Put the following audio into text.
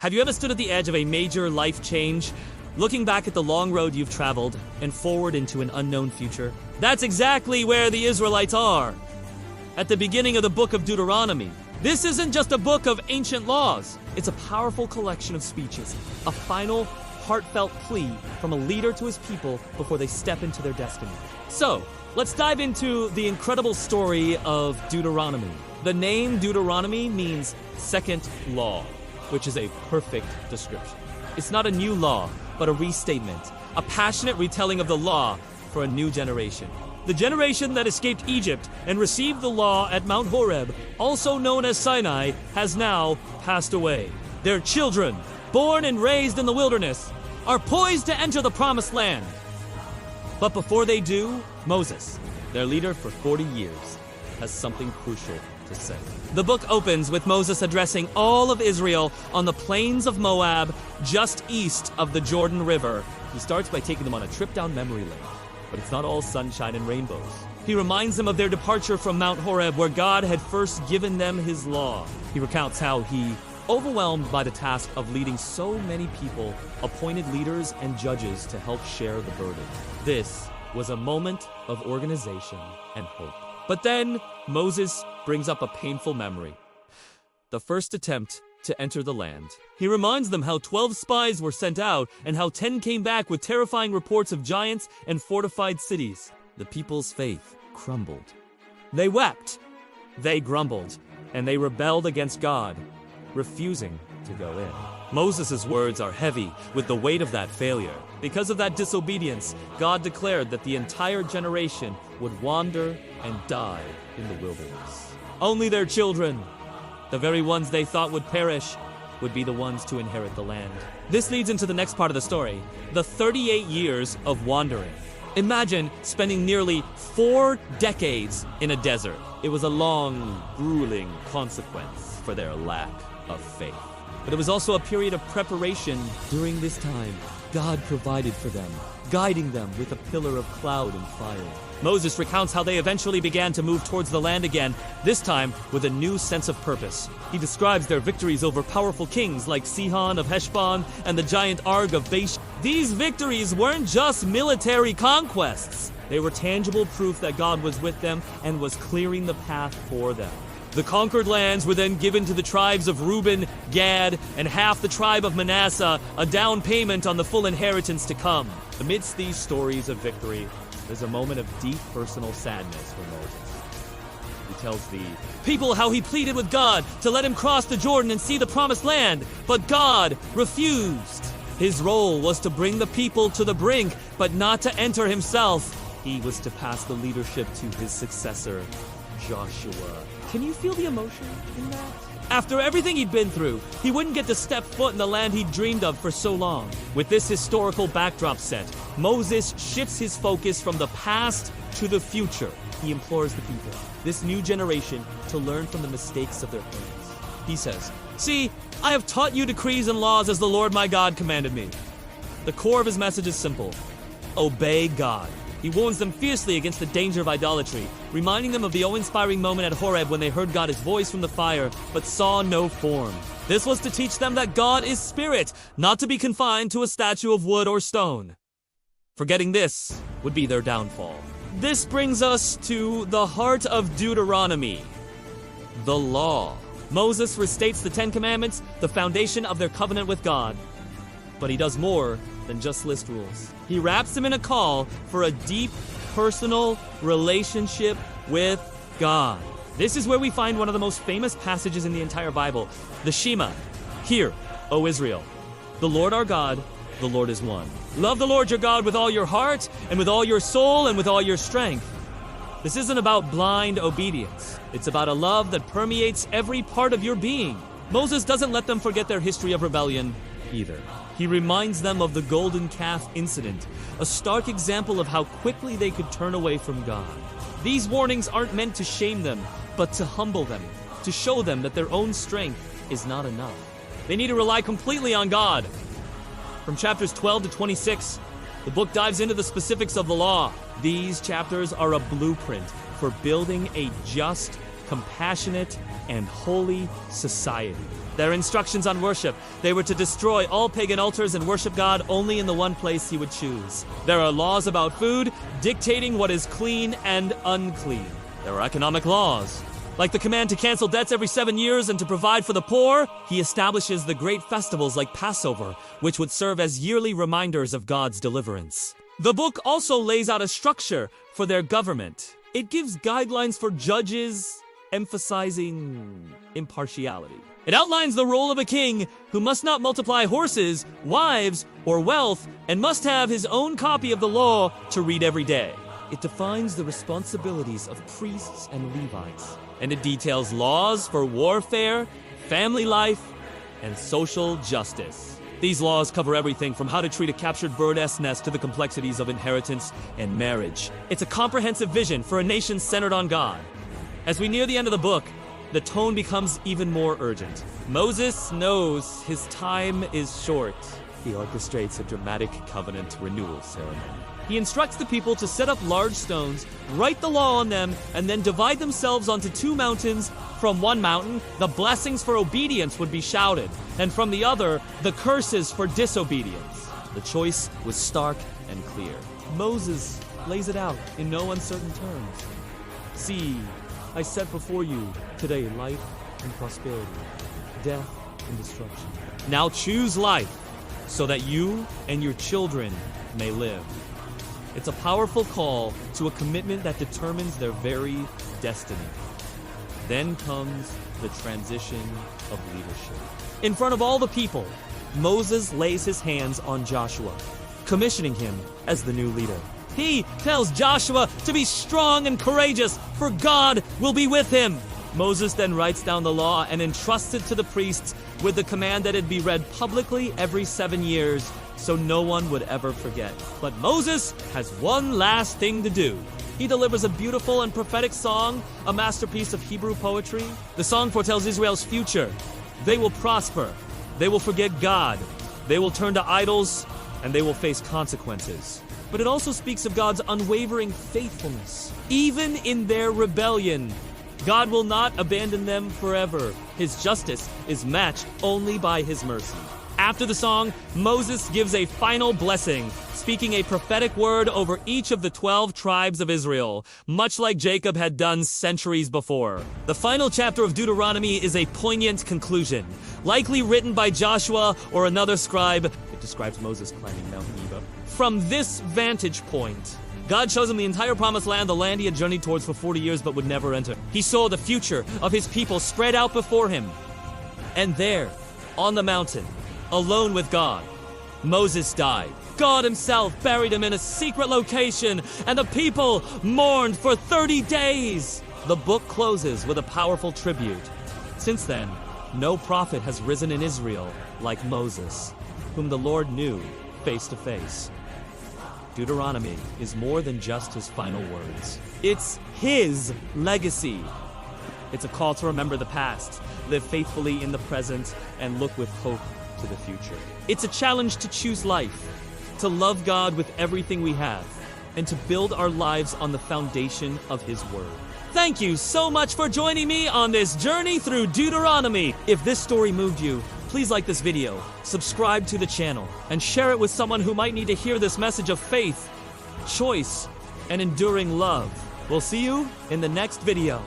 Have you ever stood at the edge of a major life change, looking back at the long road you've traveled and forward into an unknown future? That's exactly where the Israelites are. At the beginning of the book of Deuteronomy. This isn't just a book of ancient laws. It's a powerful collection of speeches, a final, heartfelt plea from a leader to his people before they step into their destiny. So, let's dive into the incredible story of Deuteronomy. The name Deuteronomy means second law, which is a perfect description. It's not a new law, but a restatement, a passionate retelling of the law for a new generation. The generation that escaped Egypt and received the law at Mount Horeb, also known as Sinai, has now passed away. Their children, born and raised in the wilderness, are poised to enter the promised land. But before they do, Moses, their leader for 40 years, has something crucial to say. The book opens with Moses addressing all of Israel on the plains of Moab, just east of the Jordan River. He starts by taking them on a trip down memory lane. But it's not all sunshine and rainbows. He reminds them of their departure from Mount Horeb, where God had first given them his law. He recounts how he, overwhelmed by the task of leading so many people, appointed leaders and judges to help share the burden. This was a moment of organization and hope. But then Moses brings up a painful memory. The first attempt to enter the land. He reminds them how 12 spies were sent out and how 10 came back with terrifying reports of giants and fortified cities. The people's faith crumbled. They wept, they grumbled, and they rebelled against God, refusing to go in. Moses' words are heavy with the weight of that failure. Because of that disobedience, God declared that the entire generation would wander and die in the wilderness. Only their children, the very ones they thought would perish, would be the ones to inherit the land. This leads into the next part of the story, the 38 years of wandering. Imagine spending nearly 4 decades in a desert. It was a long, grueling consequence for their lack of faith. But it was also a period of preparation. During this time, God provided for them, guiding them with a pillar of cloud and fire. Moses recounts how they eventually began to move towards the land again, this time with a new sense of purpose. He describes their victories over powerful kings like Sihon of Heshbon and the giant Og of Bashan. These victories weren't just military conquests. They were tangible proof that God was with them and was clearing the path for them. The conquered lands were then given to the tribes of Reuben, Gad, and half the tribe of Manasseh, a down payment on the full inheritance to come. Amidst these stories of victory, there's a moment of deep personal sadness for Moses. He tells the people how he pleaded with God to let him cross the Jordan and see the promised land, but God refused. His role was to bring the people to the brink, but not to enter himself. He was to pass the leadership to his successor, Joshua. Can you feel the emotion in that? After everything he'd been through, he wouldn't get to step foot in the land he'd dreamed of for so long. With this historical backdrop set, Moses shifts his focus from the past to the future. He implores the people, this new generation, to learn from the mistakes of their parents. He says, "See, I have taught you decrees and laws as the Lord my God commanded me." The core of his message is simple: obey God. He warns them fiercely against the danger of idolatry, reminding them of the awe-inspiring moment at Horeb when they heard God's voice from the fire, but saw no form. This was to teach them that God is spirit, not to be confined to a statue of wood or stone. Forgetting this would be their downfall. This brings us to the heart of Deuteronomy, the law. Moses restates the 10 Commandments, the foundation of their covenant with God. But he does more than just list rules. He wraps them in a call for a deep, personal relationship with God. This is where we find one of the most famous passages in the entire Bible, the Shema. Hear, O Israel, the Lord our God, the Lord is one. Love the Lord your God with all your heart, and with all your soul, and with all your strength. This isn't about blind obedience. It's about a love that permeates every part of your being. Moses doesn't let them forget their history of rebellion either. He reminds them of the golden calf incident, a stark example of how quickly they could turn away from God. These warnings aren't meant to shame them, but to humble them, to show them that their own strength is not enough. They need to rely completely on God. From chapters 12 to 26, the book dives into the specifics of the law. These chapters are a blueprint for building a just, compassionate, and holy society. Their instructions on worship: they were to destroy all pagan altars and worship God only in the one place he would choose. There are laws about food, dictating what is clean and unclean. There are economic laws, like the command to cancel debts every 7 years and to provide for the poor. He establishes the great festivals like Passover, which would serve as yearly reminders of God's deliverance. The book also lays out a structure for their government. It gives guidelines for judges, emphasizing impartiality. It outlines the role of a king who must not multiply horses, wives, or wealth, and must have his own copy of the law to read every day. It defines the responsibilities of priests and Levites, and it details laws for warfare, family life, and social justice. These laws cover everything from how to treat a captured bird's nest to the complexities of inheritance and marriage. It's a comprehensive vision for a nation centered on God. As we near the end of the book, the tone becomes even more urgent. Moses knows his time is short. He orchestrates a dramatic covenant renewal ceremony. He instructs the people to set up large stones, write the law on them, and then divide themselves onto 2 mountains. From one mountain, the blessings for obedience would be shouted, and from the other, the curses for disobedience. The choice was stark and clear. Moses lays it out in no uncertain terms. See, I set before you today life and prosperity, death and destruction. Now choose life so that you and your children may live. It's a powerful call to a commitment that determines their very destiny. Then comes the transition of leadership. In front of all the people, Moses lays his hands on Joshua, commissioning him as the new leader. He tells Joshua to be strong and courageous, for God will be with him. Moses then writes down the law and entrusts it to the priests with the command that it be read publicly every 7 years, so no one would ever forget. But Moses has one last thing to do. He delivers a beautiful and prophetic song, a masterpiece of Hebrew poetry. The song foretells Israel's future. They will prosper. They will forget God. They will turn to idols, and they will face consequences. But it also speaks of God's unwavering faithfulness. Even in their rebellion, God will not abandon them forever. His justice is matched only by his mercy. After the song, Moses gives a final blessing, speaking a prophetic word over each of the 12 tribes of Israel, much like Jacob had done centuries before. The final chapter of Deuteronomy is a poignant conclusion, likely written by Joshua or another scribe. It describes Moses climbing Mount Nebo. From this vantage point, God shows him the entire promised land, the land he had journeyed towards for 40 years but would never enter. He saw the future of his people spread out before him. And there, on the mountain, alone with God, Moses died. God himself buried him in a secret location, and the people mourned for 30 days. The book closes with a powerful tribute. Since then, no prophet has risen in Israel like Moses, whom the Lord knew face to face. Deuteronomy is more than just his final words. It's his legacy. It's a call to remember the past, live faithfully in the present, and look with hope to the future. It's a challenge to choose life, to love God with everything we have, and to build our lives on the foundation of his word. Thank you so much for joining me on this journey through Deuteronomy. If this story moved you, please like this video, subscribe to the channel, and share it with someone who might need to hear this message of faith, choice, and enduring love. We'll see you in the next video.